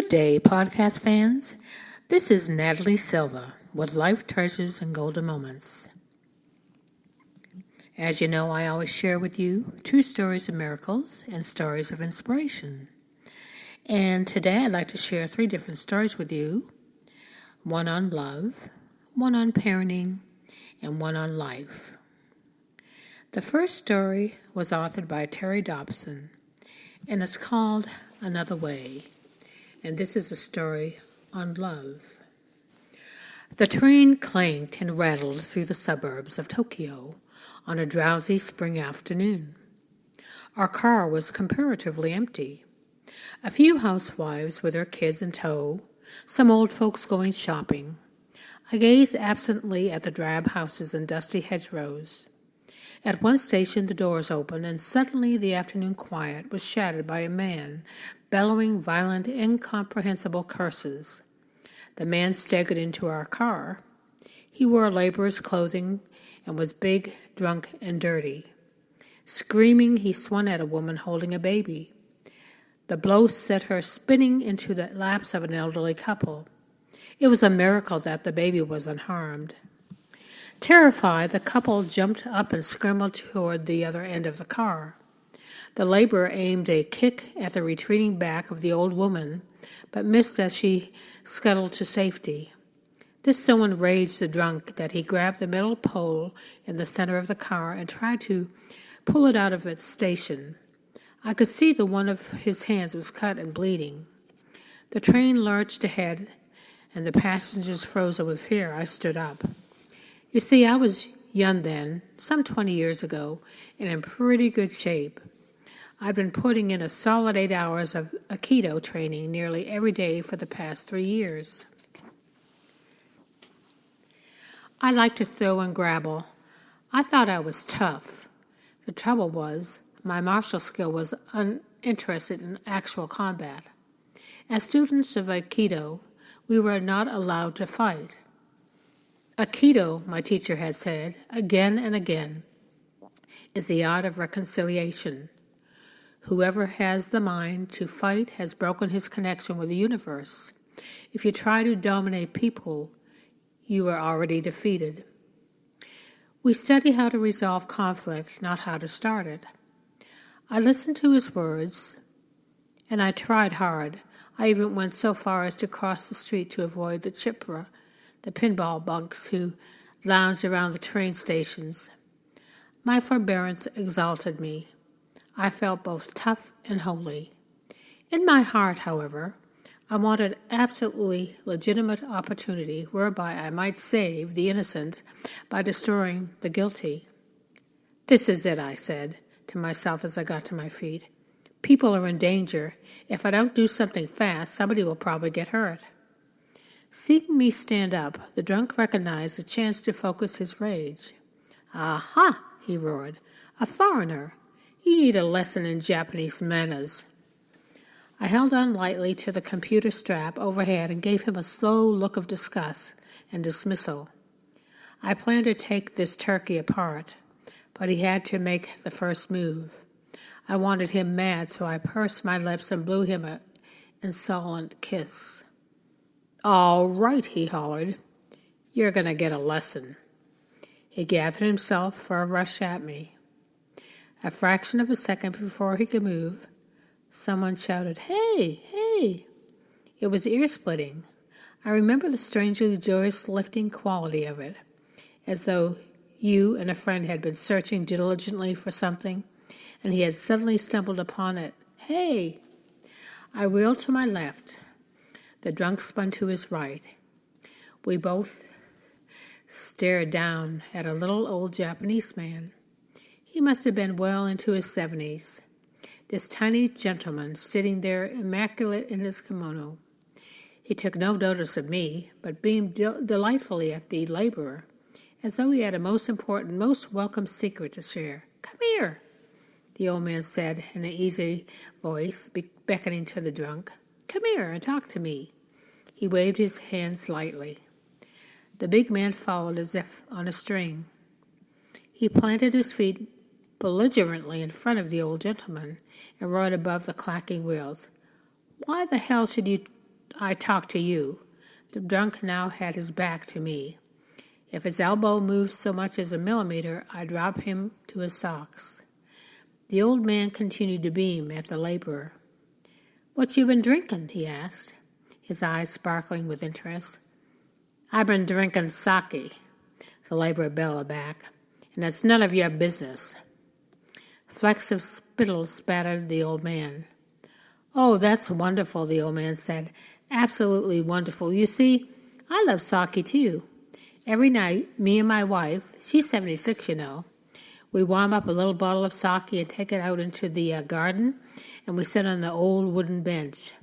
Good day, podcast fans. This is Natalie Silva with Life Treasures and Golden Moments. As you know, I always share with you true stories of miracles and stories of inspiration. And today I'd like to share 3 different stories with you. One on love, one on parenting, and one on life. The first story was authored by Terry Dobson, and it's called Another Way. And this is a story on love. The train clanked and rattled through the suburbs of Tokyo on a drowsy spring afternoon. Our car was comparatively empty. A few housewives with their kids in tow, some old folks going shopping. I gazed absently at the drab houses and dusty hedgerows. At one station the doors opened, and suddenly the afternoon quiet was shattered by a man bellowing violent, incomprehensible curses. The man staggered into our car. He wore laborer's clothing and was big, drunk, and dirty. Screaming, he swung at a woman holding a baby. The blow set her spinning into the laps of an elderly couple. It was a miracle that the baby was unharmed. Terrified, the couple jumped up and scrambled toward the other end of the car. The laborer aimed a kick at the retreating back of the old woman, but missed as she scuttled to safety. This so enraged the drunk that he grabbed the metal pole in the center of the car and tried to pull it out of its station. I could see that one of his hands was cut and bleeding. The train lurched ahead, and the passengers frozen with fear. I stood up. You see, I was young then, some 20 years ago, and in pretty good shape. I'd been putting in a solid 8 hours of Aikido training nearly every day for the past 3 years. I liked to throw and grapple. I thought I was tough. The trouble was, my martial skill was uninterested in actual combat. As students of Aikido, we were not allowed to fight. Aikido, my teacher had said, again and again, is the art of reconciliation. Whoever has the mind to fight has broken his connection with the universe. If you try to dominate people, you are already defeated. We study how to resolve conflict, not how to start it. I listened to his words, and I tried hard. I even went so far as to cross the street to avoid the chipra, the pinball bunks who lounged around the train stations. My forbearance exalted me. I felt both tough and holy. In my heart, however, I wanted absolutely legitimate opportunity whereby I might save the innocent by destroying the guilty. This is it, I said to myself as I got to my feet. People are in danger. If I don't do something fast, somebody will probably get hurt. Seeing me stand up, the drunk recognized a chance to focus his rage. Aha, he roared. A foreigner. You need a lesson in Japanese manners. I held on lightly to the computer strap overhead and gave him a slow look of disgust and dismissal. I planned to take this turkey apart, but he had to make the first move. I wanted him mad, so I pursed my lips and blew him an insolent kiss. All right, he hollered. You're going to get a lesson. He gathered himself for a rush at me. A fraction of a second before he could move, someone shouted, Hey, hey! It was ear-splitting. I remember the strangely joyous, lifting quality of it, as though you and a friend had been searching diligently for something, and he had suddenly stumbled upon it. Hey! I wheeled to my left. The drunk spun to his right. We both stared down at a little old Japanese man. He must have been well into his 70s. This tiny gentleman sitting there immaculate in his kimono. He took no notice of me, but beamed delightfully at the laborer, as though he had a most important, most welcome secret to share. Come here, the old man said in an easy voice, beckoning to the drunk. Come here and talk to me. He waved his hands lightly. The big man followed as if on a string. He planted his feet belligerently in front of the old gentleman and roared above the clacking wheels. Why the hell should you I talk to you. The drunk now had his back to me. If his elbow moved so much as a millimeter, I'd drop him to his socks. The old man continued to beam at the laborer. "What you been drinking?" he asked, his eyes sparkling with interest. "I've been drinking sake," the laborer bellowed back, "and it's none of your business." Flecks of spittle spattered the old man. "Oh, that's wonderful," the old man said. "Absolutely wonderful. You see, I love sake too. Every night, me and my wife, she's 76, you know, we warm up a little bottle of sake and take it out into the garden, and we sit on the old wooden bench.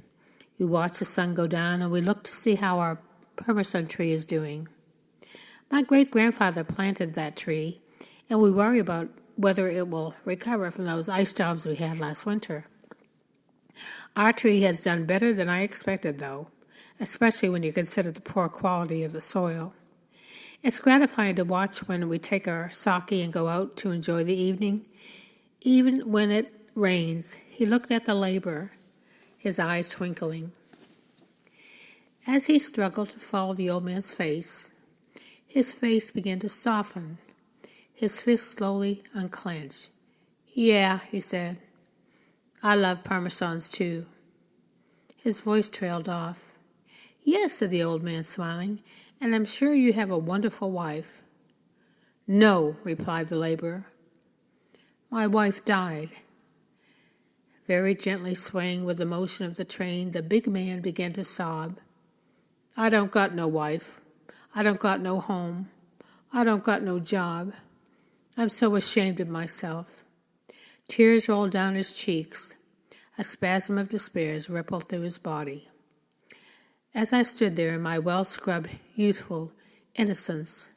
We watch the sun go down, and we look to see how our persimmon tree is doing. My great-grandfather planted that tree, and we worry about whether it will recover from those ice storms we had last winter. Our tree has done better than I expected, though, especially when you consider the poor quality of the soil. It's gratifying to watch when we take our sake and go out to enjoy the evening. Even when it rains," he looked at the laborer, his eyes twinkling. As he struggled to follow the old man's face, his face began to soften. His fist slowly unclenched. "Yeah," he said, "I love parmesans too." His voice trailed off. "Yes," said the old man, smiling, "and I'm sure you have a wonderful wife." "No," replied the laborer. "My wife died." Very gently swaying with the motion of the train, the big man began to sob. "I don't got no wife. I don't got no home. I don't got no job. I'm so ashamed of myself." Tears rolled down his cheeks. A spasm of despair rippled through his body. As I stood there in my well-scrubbed, youthful innocence,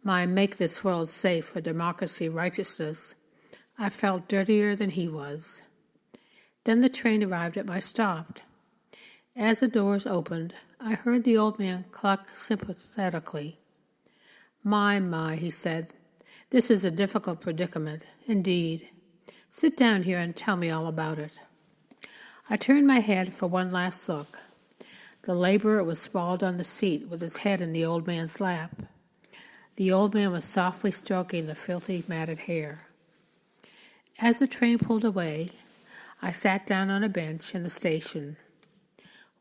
my make this world safe for democracy righteousness, I felt dirtier than he was. Then the train arrived at my stop. As the doors opened, I heard the old man cluck sympathetically. My, he said, "this is a difficult predicament, indeed. Sit down here and tell me all about it." I turned my head for one last look. The laborer was sprawled on the seat with his head in the old man's lap. The old man was softly stroking the filthy, matted hair. As the train pulled away, I sat down on a bench in the station.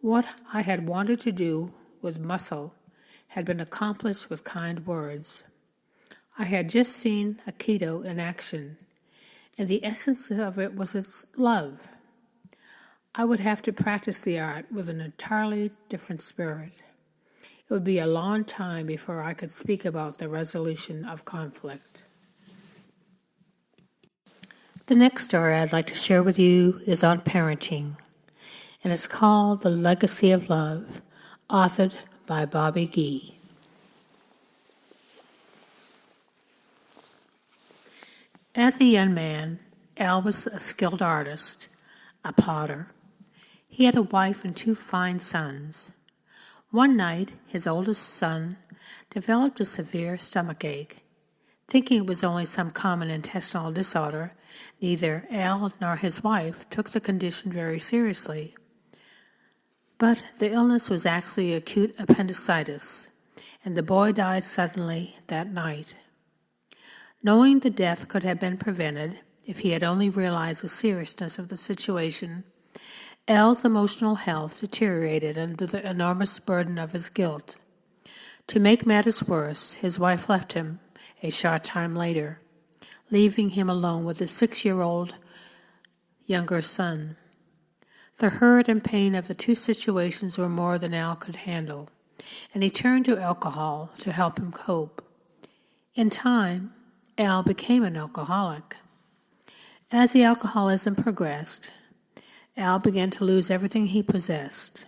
What I had wanted to do with muscle had been accomplished with kind words. I had just seen Aikido in action, and the essence of it was its love. I would have to practice the art with an entirely different spirit. It would be a long time before I could speak about the resolution of conflict. The next story I'd like to share with you is on parenting, and it's called The Legacy of Love, authored by Bobby Gee. As a young man, Al was a skilled artist, a potter. He had a wife and 2 fine sons. One night, his oldest son developed a severe stomachache. Thinking it was only some common intestinal disorder, neither Al nor his wife took the condition very seriously. But the illness was actually acute appendicitis, and the boy died suddenly that night. Knowing the death could have been prevented if he had only realized the seriousness of the situation, Al's emotional health deteriorated under the enormous burden of his guilt. To make matters worse, his wife left him a short time later, leaving him alone with his 6-year-old younger son. The hurt and pain of the 2 situations were more than Al could handle, and he turned to alcohol to help him cope. In time, Al became an alcoholic. As the alcoholism progressed, Al began to lose everything he possessed: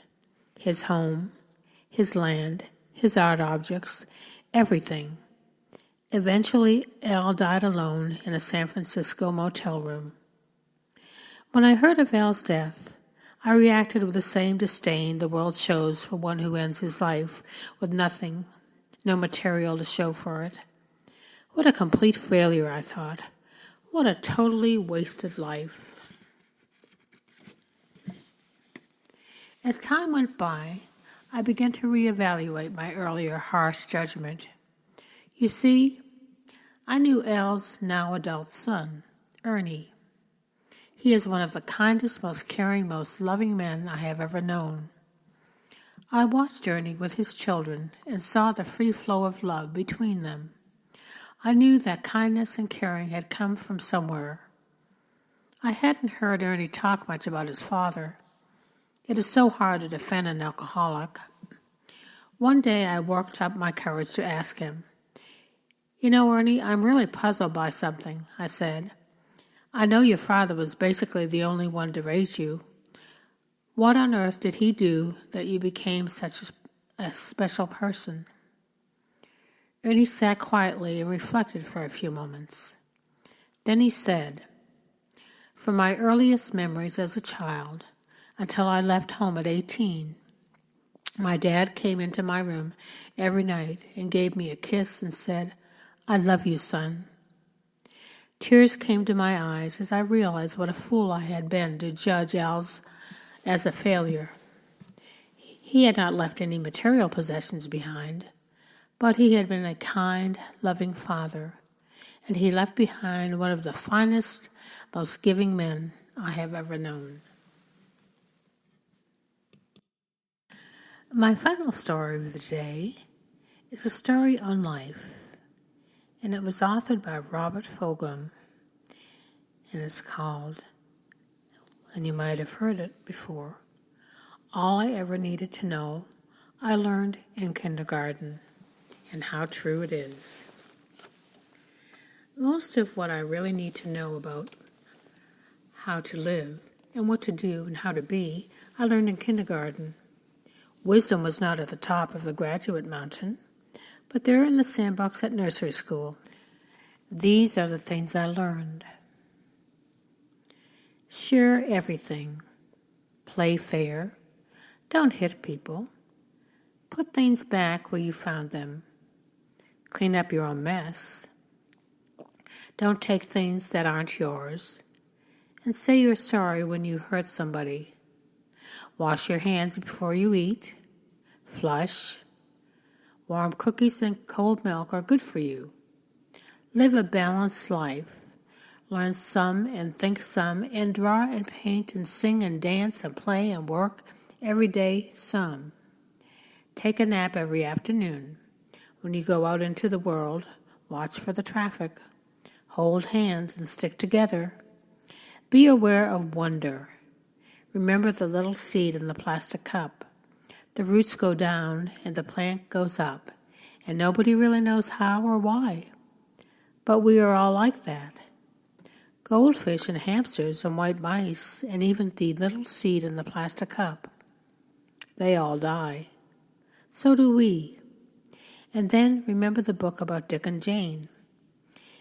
his home, his land, his art objects, everything. Eventually, Al died alone in a San Francisco motel room. When I heard of Al's death, I reacted with the same disdain the world shows for one who ends his life with nothing, no material to show for it. What a complete failure, I thought. What a totally wasted life. As time went by, I began to reevaluate my earlier harsh judgment. You see, I knew Elle's now adult son, Ernie. He is one of the kindest, most caring, most loving men I have ever known. I watched Ernie with his children and saw the free flow of love between them. I knew that kindness and caring had come from somewhere. I hadn't heard Ernie talk much about his father. It is so hard to defend an alcoholic. One day I worked up my courage to ask him. You know, Ernie, I'm really puzzled by something, I said. I know your father was basically the only one to raise you. What on earth did he do that you became such a special person? Ernie sat quietly and reflected for a few moments. Then he said, from my earliest memories as a child until I left home at 18, my dad came into my room every night and gave me a kiss and said, I love you, son. Tears came to my eyes as I realized what a fool I had been to judge Al's as a failure. He had not left any material possessions behind, but he had been a kind, loving father, and he left behind one of the finest, most giving men I have ever known. My final story of the day is a story on life, and it was authored by Robert Fulghum, and it's called, and you might have heard it before, All I Ever Needed to Know, I Learned in Kindergarten, and how true it is. Most of what I really need to know about how to live and what to do and how to be, I learned in kindergarten. Wisdom was not at the top of the graduate mountain, but there in the sandbox at nursery school. These are the things I learned. Share everything. Play fair. Don't hit people. Put things back where you found them. Clean up your own mess. Don't take things that aren't yours. And say you're sorry when you hurt somebody. Wash your hands before you eat. Flush. Warm cookies and cold milk are good for you. Live a balanced life. Learn some and think some and draw and paint and sing and dance and play and work every day some. Take a nap every afternoon. When you go out into the world, watch for the traffic. Hold hands and stick together. Be aware of wonder. Remember the little seed in the plastic cup. The roots go down and the plant goes up, and nobody really knows how or why. But we are all like that. Goldfish and hamsters and white mice and even the little seed in the plastic cup. They all die. So do we. And then remember the book about Dick and Jane.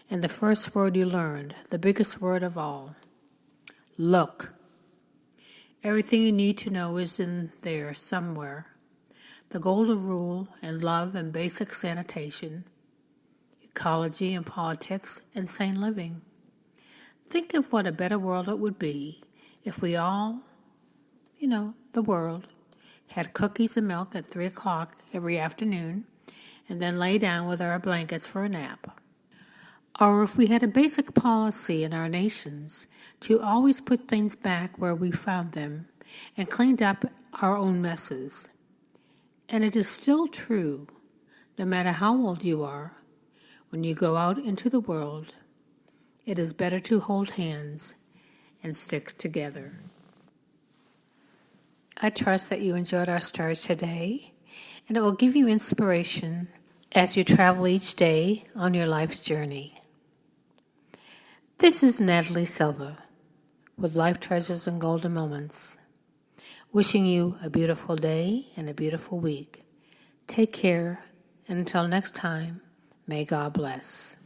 And the first word you learned, the biggest word of all. Look. Everything you need to know is in there somewhere. The golden rule and love and basic sanitation, ecology and politics and sane living. Think of what a better world it would be if we all, the world, had cookies and milk at 3 o'clock every afternoon and then lay down with our blankets for a nap. Or if we had a basic policy in our nations to always put things back where we found them and cleaned up our own messes. And it is still true, no matter how old you are, when you go out into the world, it is better to hold hands and stick together. I trust that you enjoyed our stories today, and it will give you inspiration as you travel each day on your life's journey. This is Natalie Silva with Life Treasures and Golden Moments, wishing you a beautiful day and a beautiful week. Take care, and until next time, may God bless.